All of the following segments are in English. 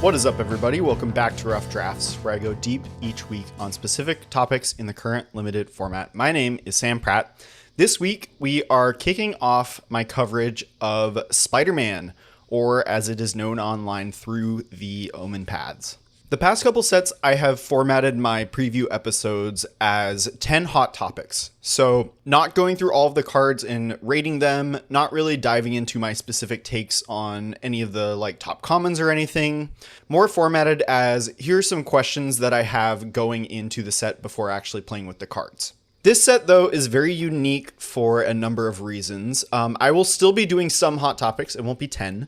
What is up, everybody? Welcome back to Rough Drafts, where I go deep each week on specific topics in the current limited format. My name is Sam Pratt. This week, we are kicking off my coverage of Spider-Man, or as it is known online through the Omen pads. The past couple sets, I have formatted my preview episodes as 10 hot topics. So not going through all of the cards and rating them, not really diving into my specific takes on any of the top commons or anything. More formatted as here's some questions that I have going into the set before actually playing with the cards. This set, though, is very unique for a number of reasons. I will still be doing some hot topics. It won't be 10.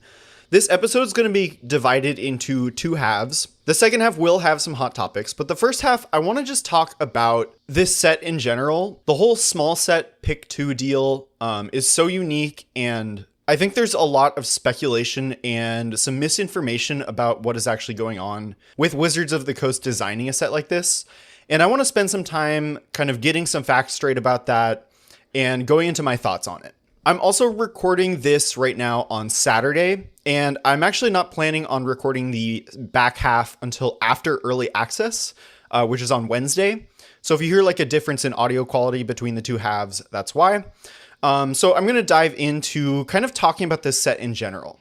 This episode is going to be divided into two halves. The second half will have some hot topics, but the first half, I want to just talk about this set in general. The whole small set pick two deal is so unique, and I think there's a lot of speculation and some misinformation about what is actually going on with Wizards of the Coast designing a set like this. And I want to spend some time kind of getting some facts straight about that and going into my thoughts on it. I'm also recording this right now on Saturday, and I'm actually not planning on recording the back half until after early access, which is on Wednesday. So if you hear a difference in audio quality between the two halves, that's why. So I'm going to dive into kind of talking about this set in general.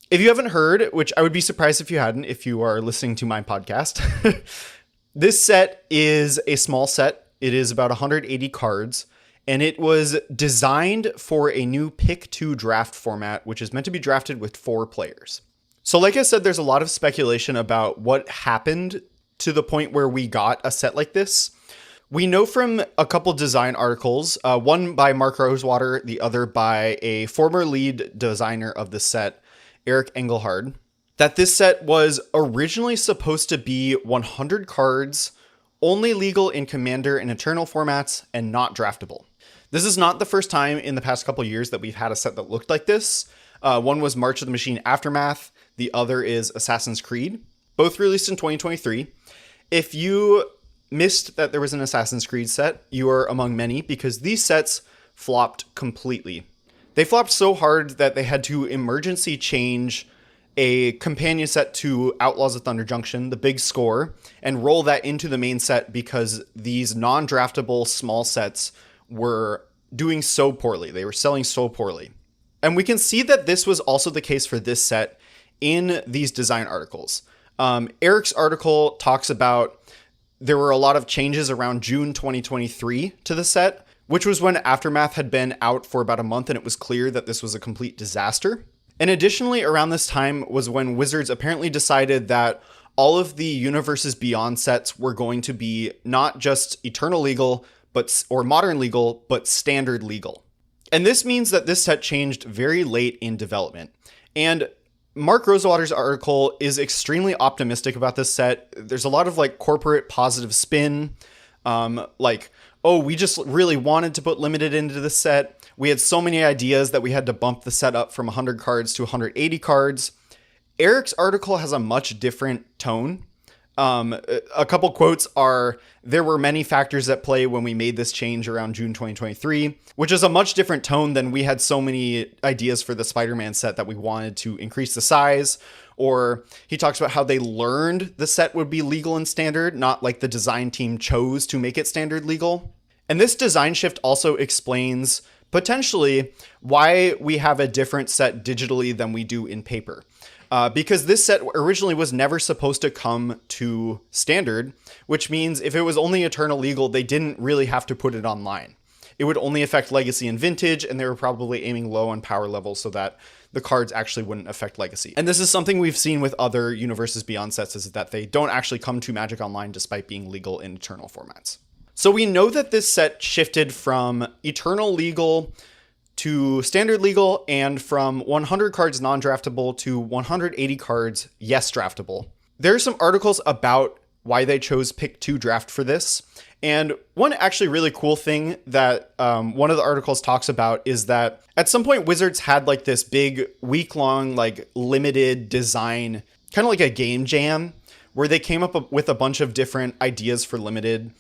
If you haven't heard, which I would be surprised if you hadn't, if you are listening to my podcast, this set is a small set. It is about 180 cards. And it was designed for a new pick two draft format, which is meant to be drafted with 4 players. So like I said, there's a lot of speculation about what happened to the point where we got a set like this. We know from a couple design articles, one by Mark Rosewater, the other by a former lead designer of the set, Eric Engelhard, that this set was originally supposed to be 100 cards, only legal in Commander and Eternal formats, and not draftable. This is not the first time in the past couple years that we've had a set that looked like this. One was March of the Machine Aftermath. The other is Assassin's Creed, both released in 2023. If you missed that there was an Assassin's Creed set, you are among many because these sets flopped completely. They flopped so hard that they had to emergency change a companion set to Outlaws of Thunder Junction, the big score, and roll that into the main set because these non-draftable small sets were doing so poorly. They were selling so poorly. And we can see that this was also the case for this set in these design articles. Eric's article talks about there were a lot of changes around June 2023 to the set, which was when Aftermath had been out for about a month and it was clear that this was a complete disaster. And additionally, around this time was when Wizards apparently decided that all of the Universes Beyond sets were going to be not just Eternal legal, or Modern legal, but Standard legal. And this means that this set changed very late in development. And Mark Rosewater's article is extremely optimistic about this set. There's a lot of corporate positive spin, we just really wanted to put limited into the set. We had so many ideas that we had to bump the set up from 100 cards to 180 cards. Eric's article has a much different tone. A couple quotes are, there were many factors at play when we made this change around June 2023, which is a much different tone than we had so many ideas for the Spider-Man set that we wanted to increase the size. Or he talks about how they learned the set would be legal and standard, not like the design team chose to make it standard legal. And this design shift also explains potentially why we have a different set digitally than we do in paper. Because this set originally was never supposed to come to standard, which means if it was only Eternal legal, they didn't really have to put it online. It would only affect Legacy and Vintage, and they were probably aiming low on power levels so that the cards actually wouldn't affect Legacy. And this is something we've seen with other Universes Beyond sets, is that they don't actually come to Magic Online despite being legal in Eternal formats. So we know that this set shifted from Eternal legal to Standard legal, and from 100 cards non-draftable to 180 cards yes draftable. There are some articles about why they chose pick 2 draft for this. And one actually really cool thing that one of the articles talks about is that at some point Wizards had this big week-long limited design, kind of like a game jam, where they came up with a bunch of different ideas for limited.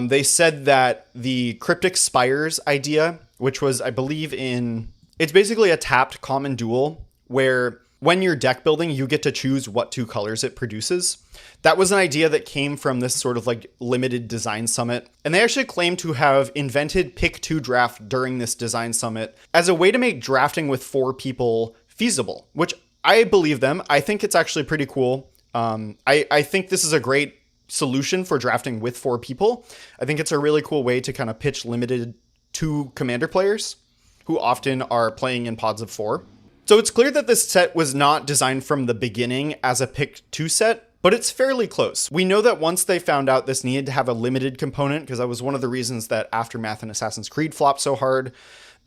They said that the Cryptic Spires idea, which was, I believe, it's basically a tapped common duel where when you're deck building, you get to choose what 2 colors it produces. That was an idea that came from this sort of like limited design summit. And they actually claim to have invented pick 2 draft during this design summit as a way to make drafting with 4 people feasible, which I believe them. I think it's actually pretty cool. I think this is a great solution for drafting with 4 people. I think it's a really cool way to kind of pitch limited to commander players who often are playing in pods of 4. So it's clear that this set was not designed from the beginning as a pick 2 set, but it's fairly close. We know that once they found out this needed to have a limited component, because that was one of the reasons that Aftermath and Assassin's Creed flopped so hard,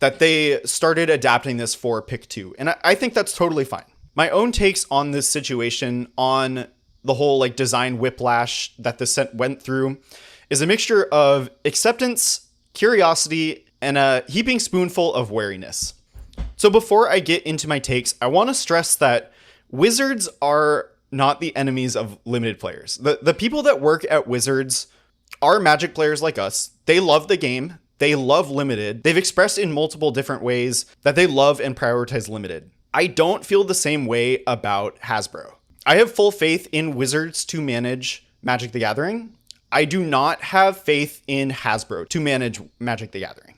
that they started adapting this for pick 2. And I think that's totally fine. My own takes on this situation, on the whole like design whiplash that this set went through, is a mixture of acceptance, curiosity, and a heaping spoonful of wariness. So before I get into my takes, I want to stress that Wizards are not the enemies of limited players. The people that work at Wizards are Magic players like us. They love the game. They love limited. They've expressed in multiple different ways that they love and prioritize limited. I don't feel the same way about Hasbro. I have full faith in Wizards to manage Magic the Gathering. I do not have faith in Hasbro to manage Magic the Gathering.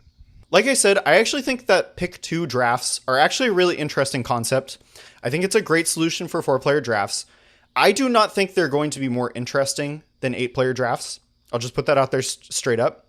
Like I said, I actually think that pick 2 drafts are actually a really interesting concept. I think it's a great solution for 4-player drafts. I do not think they're going to be more interesting than 8-player drafts. I'll just put that out there straight up.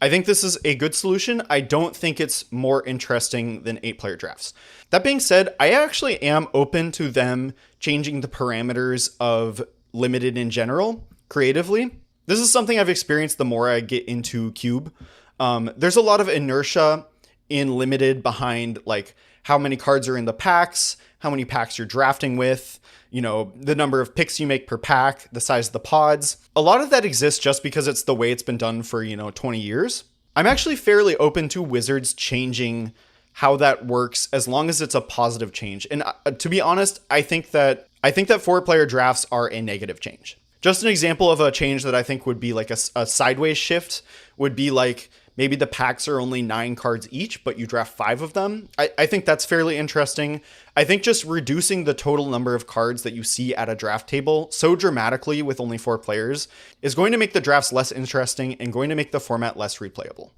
I think this is a good solution. I don't think it's more interesting than 8-player drafts. That being said, I actually am open to them changing the parameters of limited in general creatively. This is something I've experienced the more I get into Cube. There's a lot of inertia in limited behind like how many cards are in the packs, how many packs you're drafting with, you know, the number of picks you make per pack, the size of the pods. A lot of that exists just because it's the way it's been done for, 20 years. I'm actually fairly open to Wizards changing how that works as long as it's a positive change. And to be honest, I think that 4-player drafts are a negative change. Just an example of a change that I think would be like a sideways shift would be like maybe the packs are only 9 cards each, but you draft 5 of them. I think that's fairly interesting. I think just reducing the total number of cards that you see at a draft table so dramatically with only 4 players is going to make the drafts less interesting and going to make the format less replayable.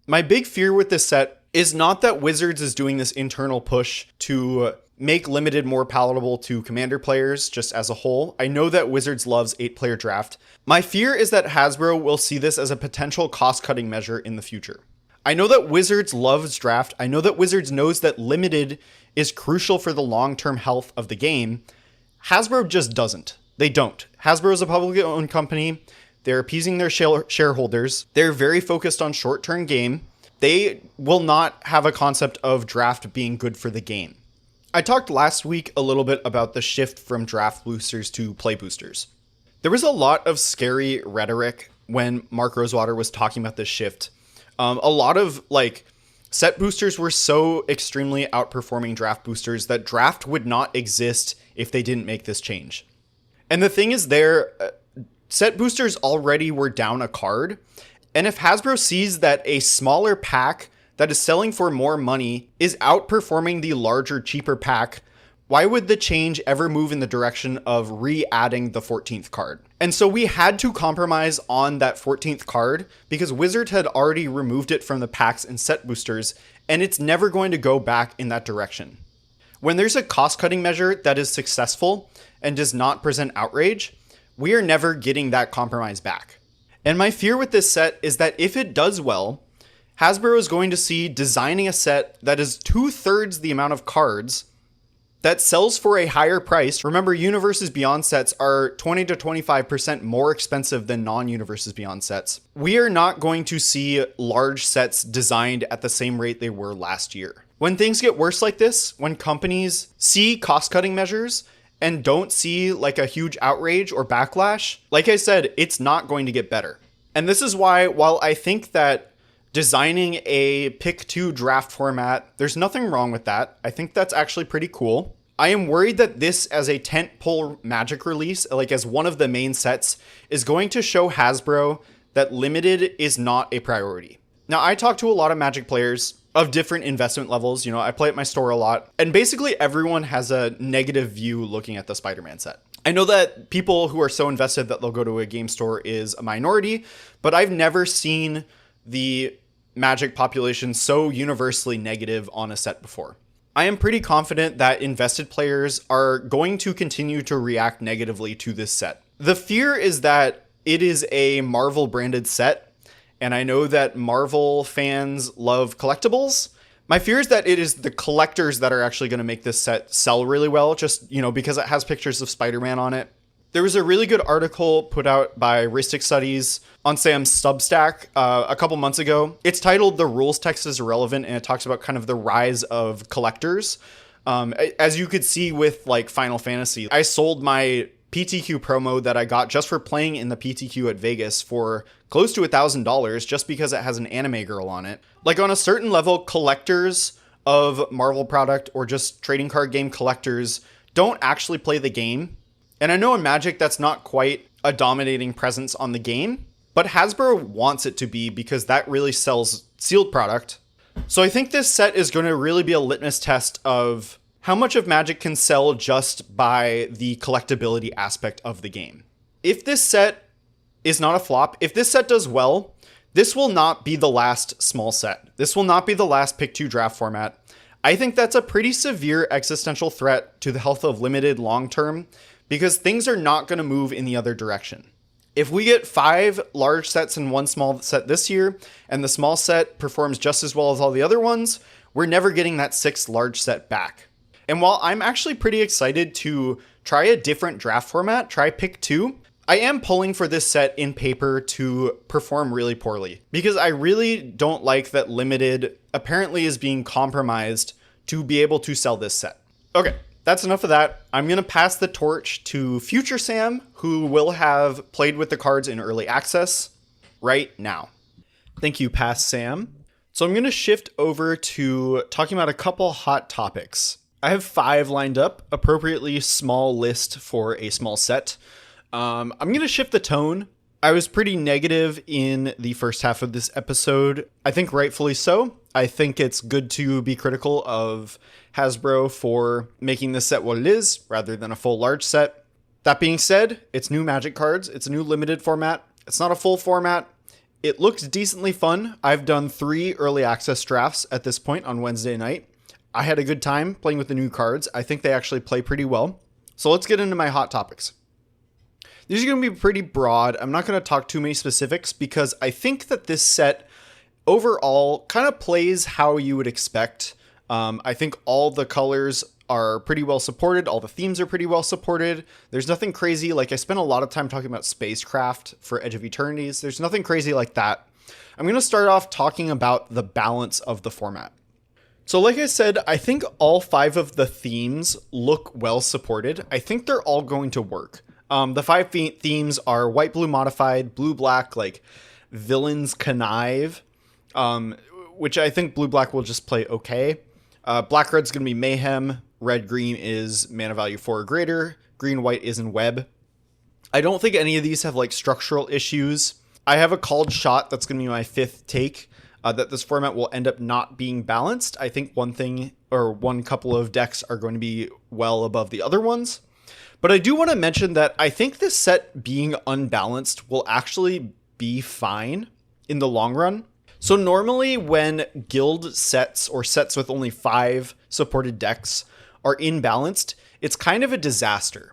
My big fear with this set is not that Wizards is doing this internal push to make limited more palatable to commander players just as a whole. I know that Wizards loves 8-player draft. My fear is that Hasbro will see this as a potential cost-cutting measure in the future. I know that Wizards loves draft. I know that Wizards knows that limited is crucial for the long-term health of the game. Hasbro just doesn't. They don't. Hasbro is a publicly owned company. They're appeasing their shareholders. They're very focused on short-term game. They will not have a concept of draft being good for the game. I talked last week a little bit about the shift from draft boosters to play boosters. There was a lot of scary rhetoric when Mark Rosewater was talking about this shift. A lot of set boosters were so extremely outperforming draft boosters that draft would not exist if they didn't make this change. And the thing is set boosters already were down a card. And if Hasbro sees that a smaller pack that is selling for more money is outperforming the larger, cheaper pack, why would the change ever move in the direction of re-adding the 14th card? And so we had to compromise on that 14th card because Wizards had already removed it from the packs and set boosters, and it's never going to go back in that direction. When there's a cost-cutting measure that is successful and does not present outrage, we are never getting that compromise back. And my fear with this set is that if it does well, Hasbro is going to see designing a set that is 2/3 the amount of cards that sells for a higher price. Remember, Universes Beyond sets are 20 to 25% more expensive than non-Universes Beyond sets. We are not going to see large sets designed at the same rate they were last year. When things get worse like this, when companies see cost-cutting measures and don't see a huge outrage or backlash, like I said, it's not going to get better. And this is why, while I think that designing a pick 2 draft format, there's nothing wrong with that. I think that's actually pretty cool. I am worried that this as a tentpole Magic release, as one of the main sets, is going to show Hasbro that limited is not a priority. Now, I talk to a lot of Magic players. of different investment levels. You know, I play at my store a lot, and basically everyone has a negative view looking at the Spider-Man set. I know that people who are so invested that they'll go to a game store is a minority, but I've never seen the Magic population so universally negative on a set before. I am pretty confident that invested players are going to continue to react negatively to this set. The fear is that it is a Marvel branded set, and I know that Marvel fans love collectibles. My fear is that it is the collectors that are actually going to make this set sell really well, just, you know, because it has pictures of Spider-Man on it. There was a really good article put out by Ristic Studies on Sam's Substack a couple months ago. It's titled "The Rules Text is Irrelevant," and it talks about kind of the rise of collectors. As you could see with like Final Fantasy, I sold my PTQ promo that I got just for playing in the PTQ at Vegas for close to $1,000 just because it has an anime girl on it. Like, on a certain level, collectors of Marvel product or just trading card game collectors don't actually play the game. And I know in Magic that's not quite a dominating presence on the game, but Hasbro wants it to be because that really sells sealed product. So I think this set is going to really be a litmus test of how much of Magic can sell just by the collectability aspect of the game. If this set is not a flop, if this set does well, this will not be the last small set. This will not be the last pick 2 draft format. I think that's a pretty severe existential threat to the health of Limited long term, because things are not going to move in the other direction. If we get 5 large sets and 1 small set this year, and the small set performs just as well as all the other ones, we're never getting that 6th large set back. And while I'm actually pretty excited to try a different draft format, try pick 2, I am pulling for this set in paper to perform really poorly, because I really don't like that Limited apparently is being compromised to be able to sell this set. Okay. That's enough of that. I'm going to pass the torch to future Sam, who will have played with the cards in early access right now. Thank you, past Sam. So I'm going to shift over to talking about a couple hot topics. I have 5 lined up, appropriately small list for a small set. I'm going to shift the tone. I was pretty negative in the first half of this episode. I think rightfully so. I think it's good to be critical of Hasbro for making this set what it is, rather than a full large set. That being said, it's new Magic cards. It's a new limited format. It's not a full format. It looks decently fun. I've done 3 early access drafts at this point on Wednesday night. I had a good time playing with the new cards. I think they actually play pretty well. So let's get into my hot topics. These are going to be pretty broad. I'm not going to talk too many specifics because I think that this set overall kind of plays how you would expect. I think all the colors are pretty well supported. All the themes are pretty well supported. There's nothing crazy. Like, I spent a lot of time talking about spacecraft for Edge of Eternities. There's nothing crazy like that. I'm going to start off talking about the balance of the format. So like I said, I think all 5 of the themes look well supported. I think they're all going to work. The 5 themes are white, blue modified, blue, black, like villains connive, which I think blue, black will just play okay. Black, red's going to be mayhem. Red, green is mana value 4 or greater. Green, white is in web. I don't think any of these have like structural issues. I have a called shot that's going to be my 5th take, that this format will end up not being balanced. I think one couple of decks are going to be well above the other ones. But I do want to mention that I think this set being unbalanced will actually be fine in the long run. So normally when guild sets or sets with only 5 supported decks are imbalanced, it's kind of a disaster.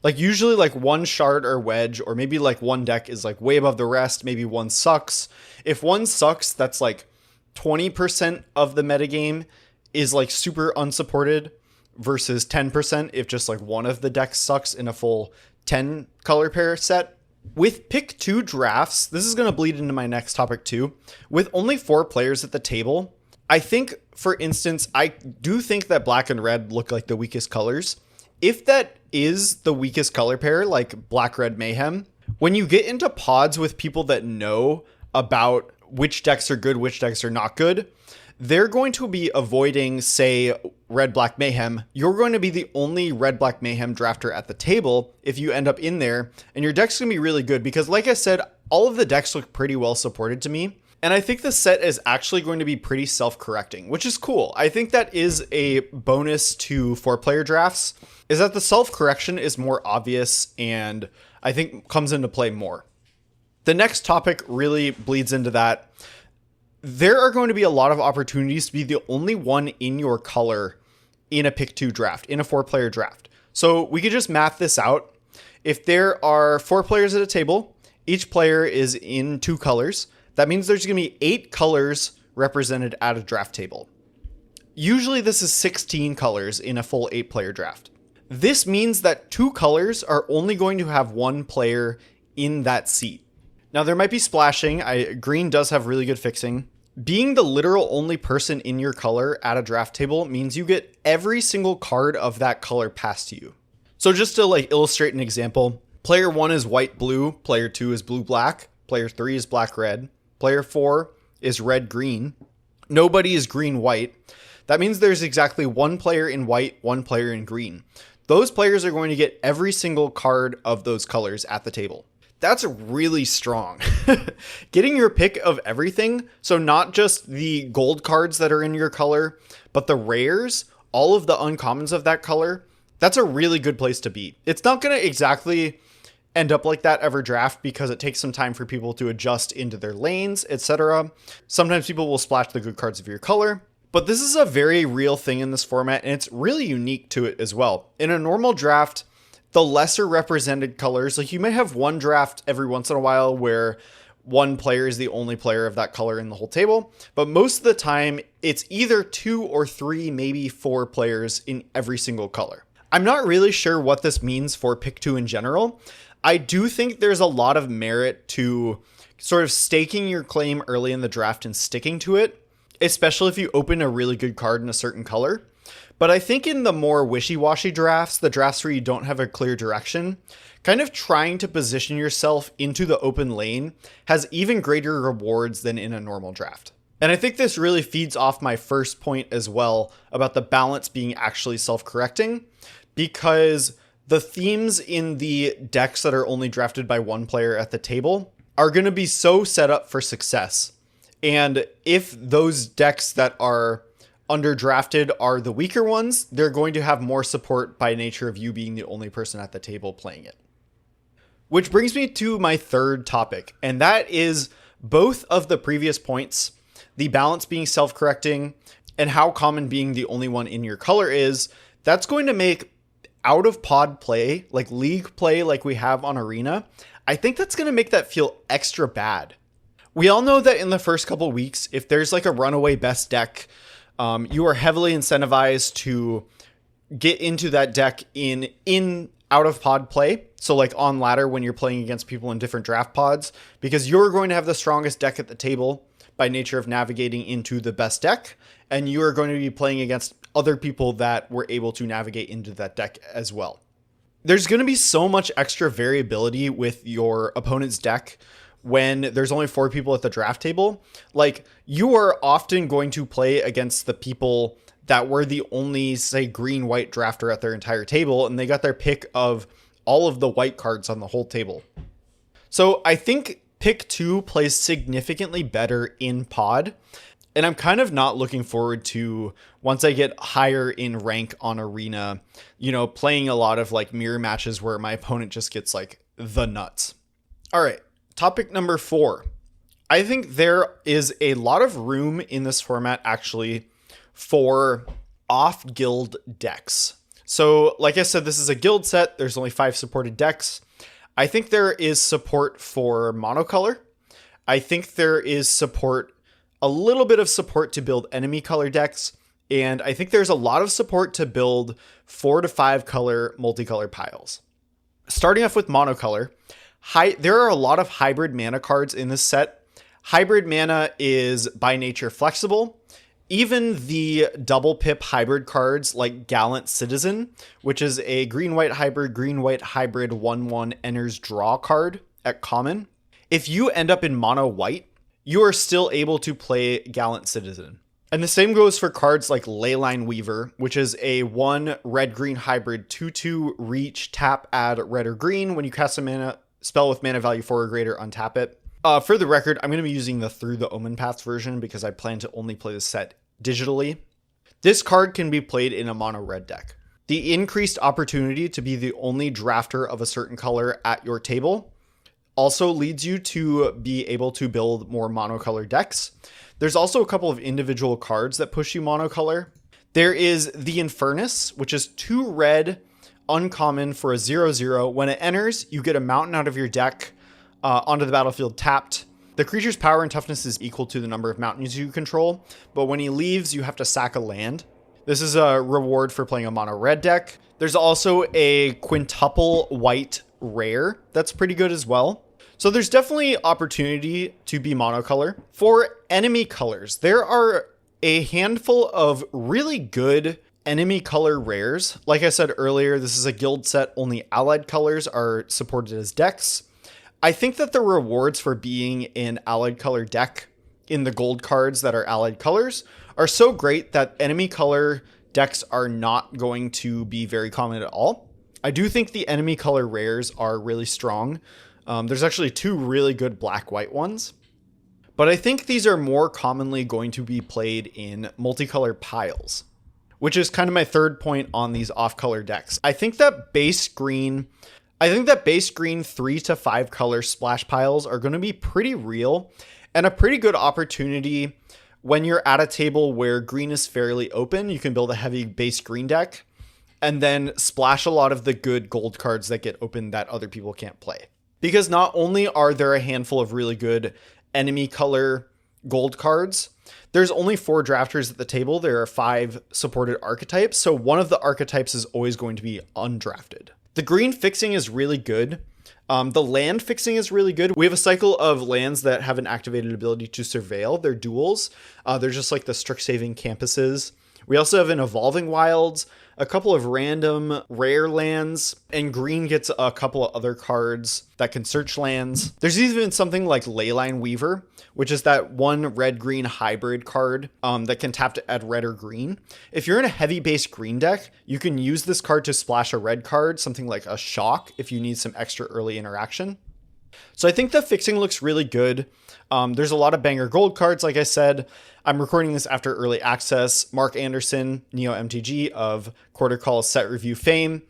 Like usually like one shard or wedge, or maybe like one deck is like way above the rest. Maybe one sucks. If one sucks, that's like 20% of the metagame is like super unsupported versus 10% if just like one of the decks sucks in a full 10 color pair set. With pick 2 drafts, this is going to bleed into my next topic too. With only 4 players at the table, I think, for instance, I do think that black and red look like the weakest colors. If that is the weakest color pair, like black, red, mayhem, when you get into pods with people that know about which decks are good, which decks are not good, they're going to be avoiding, say, red, black, mayhem. You're going to be the only red, black, mayhem drafter at the table if you end up in there, and your deck's going to be really good because, like I said, all of the decks look pretty well supported to me. And I think the set is actually going to be pretty self-correcting, which is cool. I think that is a bonus to 4-player drafts, is that the self-correction is more obvious and I think comes into play more. The next topic really bleeds into that. There are going to be a lot of opportunities to be the only one in your color in a pick 2 draft, in a 4-player draft. So we could just math this out. If there are 4 players at a table, each player is in 2 colors. That means there's going to be 8 colors represented at a draft table. Usually this is 16 colors in a full 8-player draft. This means that 2 colors are only going to have 1 player in that seat. Now there might be splashing. Green does have really good fixing. Being the literal only person in your color at a draft table means you get every single card of that color passed to you. So just to illustrate an example, player 1 is white-blue, player 2 is blue-black, player 3 is black-red, player 4 is red-green. Nobody is green-white. That means there's exactly 1 player in white, 1 player in green. Those players are going to get every single card of those colors at the table. That's really strong. Getting your pick of everything, so not just the gold cards that are in your color, but the rares, all of the uncommons of that color, that's a really good place to be. It's not going to exactly end up like that every draft because it takes some time for people to adjust into their lanes, etc. Sometimes people will splash the good cards of your color, but this is a very real thing in this format and it's really unique to it as well. In a normal draft, the lesser represented colors, you may have one draft every once in a while where one player is the only player of that color in the whole table, but most of the time it's either 2 or 3, maybe 4 players in every single color. I'm not really sure what this means for pick 2 in general. I do think there's a lot of merit to sort of staking your claim early in the draft and sticking to it, especially if you open a really good card in a certain color. But I think in the more wishy-washy drafts, the drafts where you don't have a clear direction, kind of trying to position yourself into the open lane has even greater rewards than in a normal draft. And I think this really feeds off my first point as well about the balance being actually self-correcting, because the themes in the decks that are only drafted by 1 player at the table are going to be so set up for success. And if those decks that are underdrafted are the weaker ones, they're going to have more support by nature of you being the only person at the table playing it. Which brings me to my third topic, and that is both of the previous points, the balance being self-correcting and how common being the only one in your color is. That's going to make out of pod play, like league play like we have on Arena, I think that's going to make that feel extra bad. We all know that in the first couple weeks, if there's a runaway best deck, you are heavily incentivized to get into that deck in out of pod play. So on ladder when you're playing against people in different draft pods, because you're going to have the strongest deck at the table by nature of navigating into the best deck. And you are going to be playing against other people that were able to navigate into that deck as well. There's going to be so much extra variability with your opponent's deck when there's only 4 people at the draft table. You are often going to play against the people that were the only, say, green-white drafter at their entire table, and they got their pick of all of the white cards on the whole table. So I think pick 2 plays significantly better in pod, and I'm kind of not looking forward to, once I get higher in rank on Arena, playing a lot of mirror matches where my opponent just gets the nuts. All right. Topic number 4. I think there is a lot of room in this format actually for off-guild decks. So like I said, this is a guild set. There's only 5 supported decks. I think there is support for monocolor. I think there is a little bit of support to build enemy color decks. And I think there's a lot of support to build 4 to 5 color multicolor piles. Starting off with monocolor, there are a lot of hybrid mana cards in this set. Hybrid mana is by nature flexible. Even the double pip hybrid cards like Gallant Citizen, which is a green-white hybrid 1/1 enters draw card at common. If you end up in mono white, you are still able to play Gallant Citizen. And the same goes for cards like Leyline Weaver, which is a 1 red-green hybrid 2/2 reach tap add red or green. When you cast a spell with mana value 4 or greater, untap it. For the record, I'm going to be using the Through the Omen Paths version because I plan to only play the set digitally. This card can be played in a mono red deck. The increased opportunity to be the only drafter of a certain color at your table also leads you to be able to build more monocolor decks. There's also a couple of individual cards that push you monocolor. There is the Infernus, which is 2 red, uncommon for a 0/0. When it enters, you get a mountain out of your deck onto the battlefield tapped. The creature's power and toughness is equal to the number of mountains you control, but when he leaves, you have to sack a land. This is a reward for playing a mono red deck. There's also a quintuple white rare that's pretty good as well. So there's definitely opportunity to be monocolor. For enemy colors, there are a handful of really good enemy color rares. Like I said earlier, this is a guild set. Only allied colors are supported as decks. I think that the rewards for being an allied color deck in the gold cards that are allied colors are so great that enemy color decks are not going to be very common at all. I do think the enemy color rares are really strong. There's actually 2 really good black-white ones. But I think these are more commonly going to be played in multicolor piles, which is kind of my third point on these off-color decks. I think that base green 3 to 5 color splash piles are going to be pretty real and a pretty good opportunity when you're at a table where green is fairly open. You can build a heavy base green deck and then splash a lot of the good gold cards that get open that other people can't play. Because not only are there a handful of really good enemy color gold cards, there's only 4 drafters at the table. There are 5 supported archetypes, so one of the archetypes is always going to be undrafted. The green fixing is really good. The land fixing is really good. We have a cycle of lands that have an activated ability to surveil. They're duals. They're just like the Strixhaven campuses. We also have an Evolving Wilds, a couple of random rare lands, and green gets a couple of other cards that can search lands. There's even something like Leyline Weaver, which is that 1 red-green hybrid card that can tap to add red or green. If you're in a heavy base green deck, you can use this card to splash a red card, something like a Shock, if you need some extra early interaction. So I think the fixing looks really good. There's a lot of banger gold cards, like I said. I'm recording this after early access. Mark Anderson, Neo MTG of Quarter Call Set Review fame,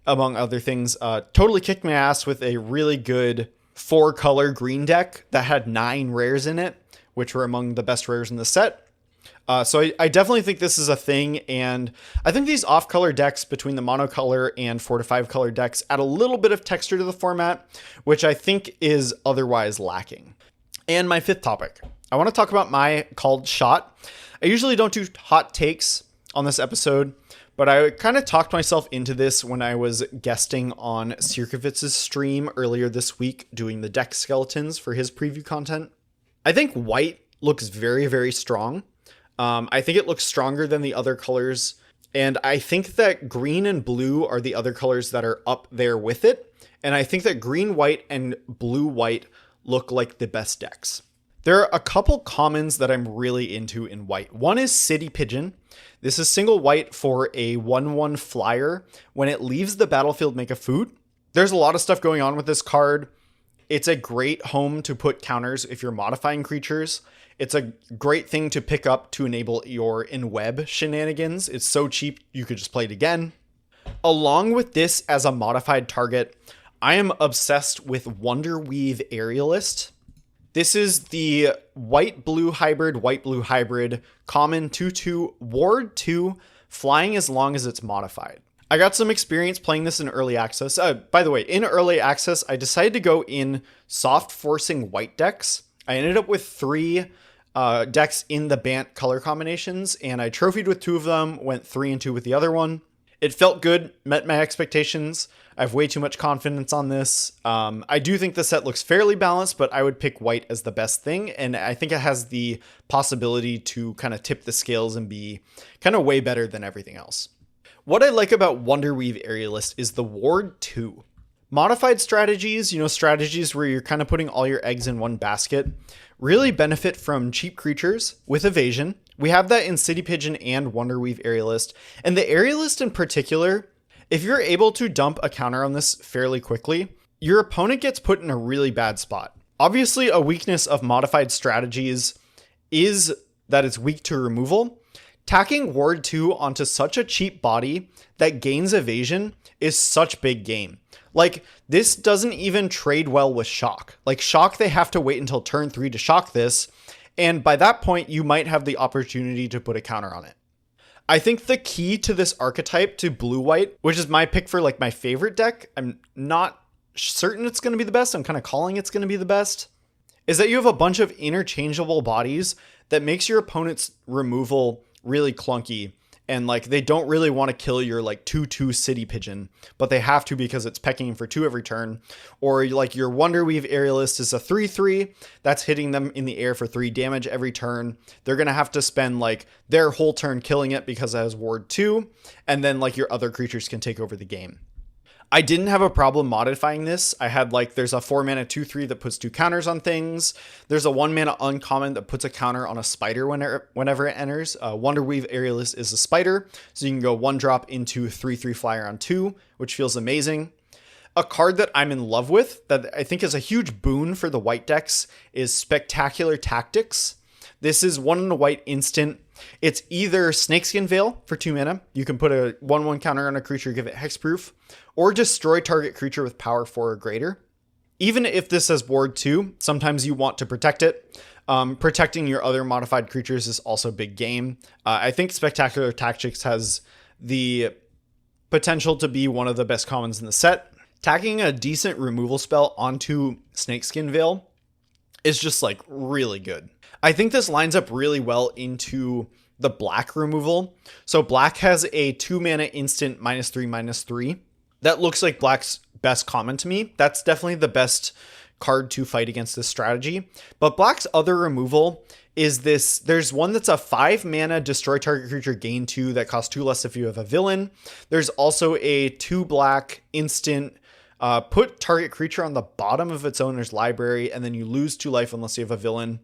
among other things, totally kicked my ass with a really good 4-color green deck that had 9 rares in it, which were among the best rares in the set. So I definitely think this is a thing, and I think these off-color decks between the monocolor and 4 to 5 color decks add a little bit of texture to the format, which I think is otherwise lacking. And my 5th topic, I want to talk about my called shot. I usually don't do hot takes on this episode, but I kind of talked myself into this when I was guesting on Sirkovitz's stream earlier this week doing the deck skeletons for his preview content. I think white looks very, very strong. I think it looks stronger than the other colors, and I think that green and blue are the other colors that are up there with it, and I think that green, white, and blue, white look like the best decks. There are a couple commons that I'm really into in white. One is City Pigeon. This is single white for a 1/1 flyer. When it leaves the battlefield, make a food. There's a lot of stuff going on with this card. It's a great home to put counters if you're modifying creatures. It's a great thing to pick up to enable your in-web shenanigans. It's so cheap, you could just play it again. Along with this as a modified target, I am obsessed with Wonderweave Aerialist. This is the white-blue hybrid, common 2/2, ward 2, flying as long as it's modified. I got some experience playing this in early access. By the way, in early access, I decided to go in soft forcing white decks. I ended up with 3 decks in the Bant color combinations, and I trophied with 2 of them, went 3 and 2 with the other one. It felt good, met my expectations. I have way too much confidence on this. I do think the set looks fairly balanced, but I would pick white as the best thing, and I think it has the possibility to kind of tip the scales and be kind of way better than everything else. What I like about Wonderweave Aerialist is the Ward 2. Modified strategies, strategies where you're kind of putting all your eggs in one basket, really benefit from cheap creatures with evasion. We have that in City Pigeon and Wonderweave Aerialist. And the Aerialist in particular, if you're able to dump a counter on this fairly quickly, your opponent gets put in a really bad spot. Obviously, a weakness of modified strategies is that it's weak to removal. Tacking Ward 2 onto such a cheap body that gains evasion is such big game. Like, this doesn't even trade well with Shock. Like, Shock, they have to wait until turn 3 to shock this, and by that point, you might have the opportunity to put a counter on it. I think the key to this archetype to blue-white, which is my pick for like my favorite deck, I'm not certain it's going to be the best, I'm kind of calling it's going to be the best, is that you have a bunch of interchangeable bodies that makes your opponent's removal really clunky, and like they don't really want to kill your like 2/2 City Pigeon, but they have to because it's pecking for 2 every turn. Or like your Wonderweave Aerialist is a 3/3 that's hitting them in the air for 3 damage every turn. They're gonna have to spend like their whole turn killing it because it has Ward 2, and then like your other creatures can take over the game. I didn't have a problem modifying this. I had like, there's a 4 mana 2/3 that puts 2 counters on things. There's a 1 mana uncommon that puts a counter on a spider whenever it enters. Wonderweave Aerialist is a spider, so you can go 1 drop into 3/3 flyer on 2, which feels amazing. A card that I'm in love with that I think is a huge boon for the white decks is Spectacular Tactics. This is 1 in a white instant. It's either Snakeskin Veil for 2 mana. You can put a 1/1 counter on a creature, give it hexproof, or destroy target creature with power 4 or greater. Even if this has Ward 2, sometimes you want to protect it. Protecting your other modified creatures is also big game. I think Spectacular Tactics has the potential to be one of the best commons in the set. Tacking a decent removal spell onto Snakeskin Veil is just like really good. I think this lines up really well into the black removal. So black has a 2 mana instant -3/-3. That looks like black's best common to me. That's definitely the best card to fight against this strategy. But black's other removal is this. There's one that's a 5 mana destroy target creature gain 2 that costs 2 less if you have a villain. There's also a 2 black instant put target creature on the bottom of its owner's library, and then you lose 2 life unless you have a villain.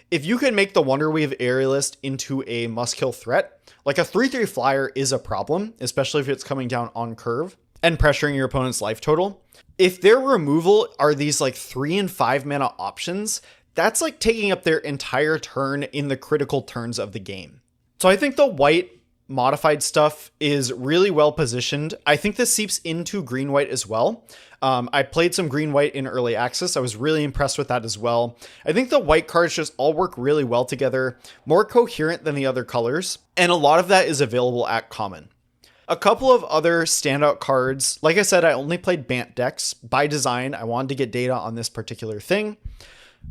If you can make the Wonderweave Aerialist into a must-kill threat, like a 3/3 flyer is a problem, especially if it's coming down on curve and pressuring your opponent's life total. If their removal are these like 3 and 5 mana options, that's like taking up their entire turn in the critical turns of the game. So I think the white modified stuff is really well positioned. I think this seeps into green-white as well. I played some green-white in early access. I was really impressed with that as well. I think the white cards just all work really well together, more coherent than the other colors, and a lot of that is available at common. A couple of other standout cards. Like I said, I only played Bant decks. By design, I wanted to get data on this particular thing.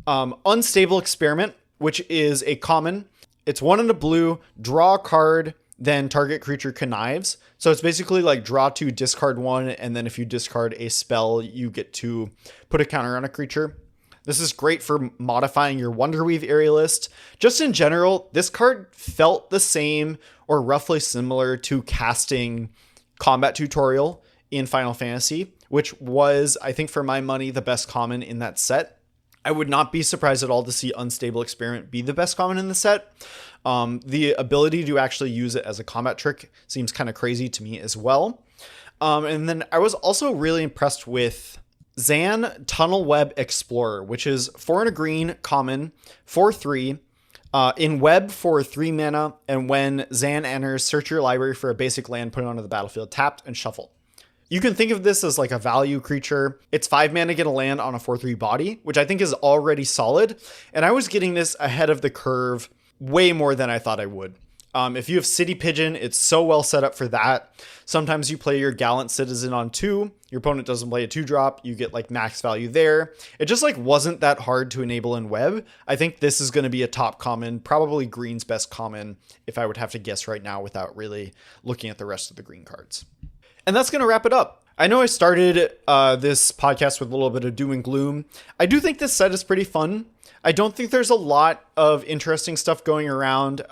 Unstable Experiment, which is a common. It's 1 in a blue, draw a card, then target creature connives. So it's basically like draw 2, discard 1, and then if you discard a spell, you get to put a counter on a creature. This is great for modifying your Wonderweave Aerialist. Just in general, this card felt the same or roughly similar to casting Combat Tutorial in Final Fantasy, which was, I think for my money, the best common in that set. I would not be surprised at all to see Unstable Experiment be the best common in the set. The ability to actually use it as a combat trick seems kind of crazy to me as well. And then I was also really impressed with Zan Tunnel Web Explorer, which is 4 and a green common, 4/3, in web for 3 mana. And when Zan enters, search your library for a basic land, put it onto the battlefield, tapped, and shuffle. You can think of this as like a value creature. It's 5 mana to get a land on a 4/3 body, which I think is already solid. And I was getting this ahead of the curve way more than I thought I would. If you have City Pigeon, it's so well set up for that. Sometimes you play your Gallant Citizen on 2. Your opponent doesn't play a 2-drop. You get like max value there. It just like wasn't that hard to enable in web. I think this is going to be a top common, probably green's best common, if I would have to guess right now without really looking at the rest of the green cards. And that's going to wrap it up. I know I started this podcast with a little bit of doom and gloom. I do think this set is pretty fun. I don't think there's a lot of interesting stuff going around.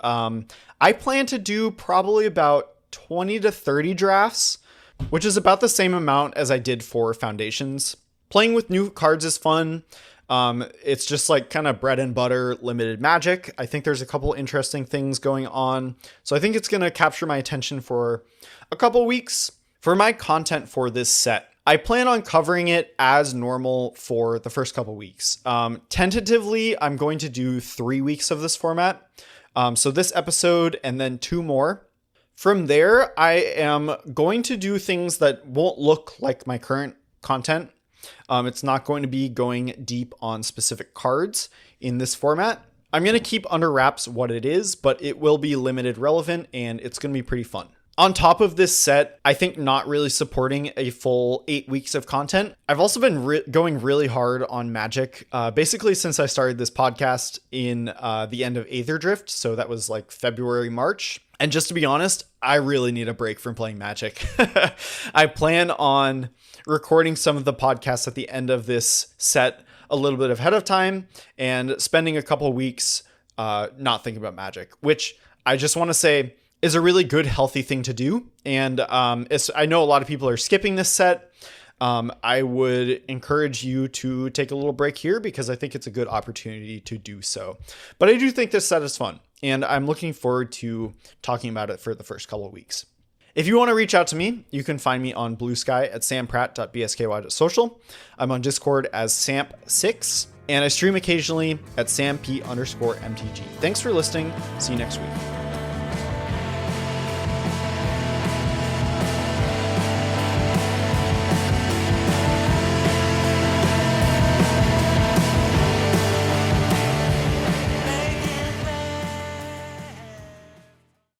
I plan to do probably about 20 to 30 drafts, which is about the same amount as I did for Foundations. Playing with new cards is fun. It's just like kind of bread and butter limited Magic. I think there's a couple interesting things going on. So I think it's going to capture my attention for a couple weeks. For my content for this set, I plan on covering it as normal for the first couple weeks. Tentatively, I'm going to do 3 weeks of this format. So this episode and then 2 more. From there, I am going to do things that won't look like my current content. It's not going to be going deep on specific cards in this format. I'm going to keep under wraps what it is, but it will be limited relevant and it's going to be pretty fun. On top of this set, I think not really supporting a full 8 weeks of content. I've also been going really hard on Magic, basically since I started this podcast in the end of Aether Drift. So that was like February, March. And just to be honest, I really need a break from playing Magic. I plan on recording some of the podcasts at the end of this set a little bit ahead of time and spending a couple weeks not thinking about Magic, which I just want to say is a really good, healthy thing to do. And I know a lot of people are skipping this set. I would encourage you to take a little break here because I think it's a good opportunity to do so. But I do think this set is fun, and I'm looking forward to talking about it for the first couple of weeks. If you want to reach out to me, you can find me on Blue Sky at sampratt.bsky.social. I'm on Discord as Samp6, and I stream occasionally at samp_mtg. Thanks for listening. See you next week.